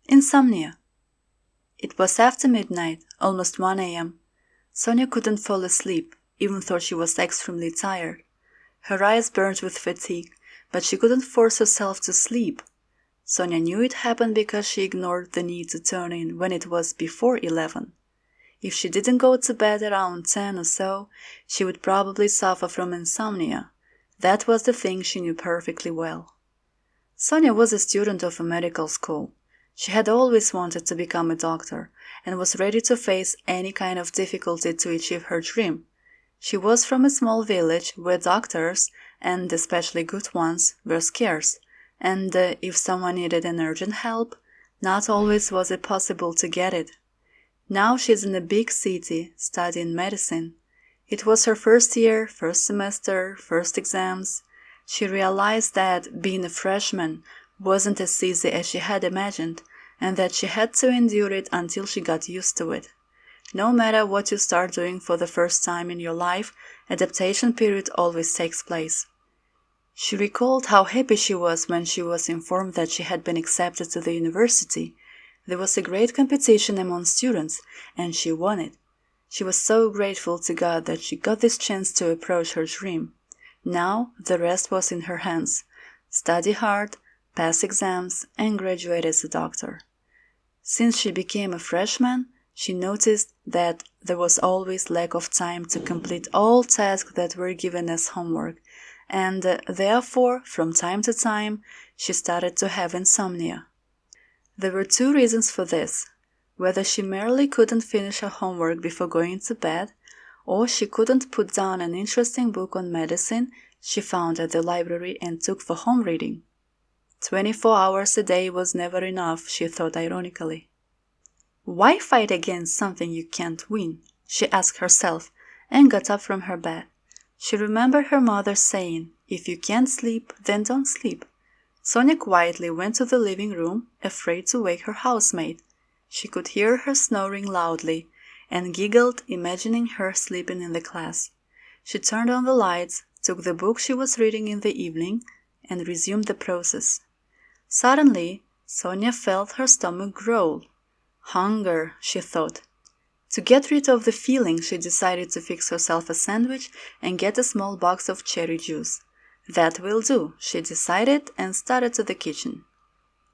Insomnia. It was after midnight, almost 1 a.m. Sonya couldn't fall asleep, even though she was extremely tired. Her eyes burned with fatigue, but she couldn't force herself to sleep. Sonya knew it happened because she ignored the need to turn in when it was before 11. If she didn't go to bed around 10 or so, she would probably suffer from insomnia. That was the thing she knew perfectly well. Sonya was a student of a medical school. She had always wanted to become a doctor and was ready to face any kind of difficulty to achieve her dream. She was from a small village where doctors, and especially good ones, were scarce, and if someone needed an urgent help, not always was it possible to get it. Now she's in a big city studying medicine. It was her first year, first semester, first exams. She realized that being a freshman wasn't as easy as she had imagined, and that she had to endure it until she got used to it. No matter what you start doing for the first time in your life, adaptation period always takes place. She recalled how happy she was when she was informed that she had been accepted to the university. There was a great competition among students, and she won it. She was so grateful to God that she got this chance to approach her dream. Now the rest was in her hands. Study hard, pass exams, and graduate as a doctor. Since she became a freshman, she noticed that there was always lack of time to complete all tasks that were given as homework, and therefore, from time to time, she started to have insomnia. There were 2 reasons for this: whether she merely couldn't finish her homework before going to bed, or she couldn't put down an interesting book on medicine she found at the library and took for home reading. 24 hours a day was never enough, she thought ironically. Why fight against something you can't win? She asked herself, and got up from her bed. She remembered her mother saying, "If you can't sleep, then don't sleep." Sonya quietly went to the living room, afraid to wake her housemaid. She could hear her snoring loudly, and giggled, imagining her sleeping in the class. She turned on the lights, took the book she was reading in the evening, and resumed the process. Suddenly, Sonya felt her stomach growl. Hunger, she thought. To get rid of the feeling, she decided to fix herself a sandwich and get a small box of cherry juice. That will do, she decided, and started to the kitchen.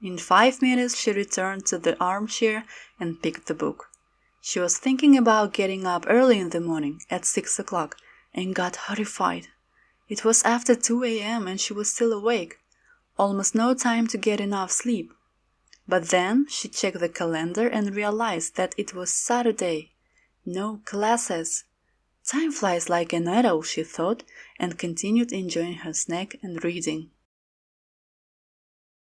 In 5 minutes she returned to the armchair and picked the book. She was thinking about getting up early in the morning, at 6 o'clock, and got horrified. It was after 2 a.m. and she was still awake. Almost no time to get enough sleep. But then she checked the calendar and realized that it was Saturday. No classes. Time flies like an arrow, she thought, and continued enjoying her snack and reading.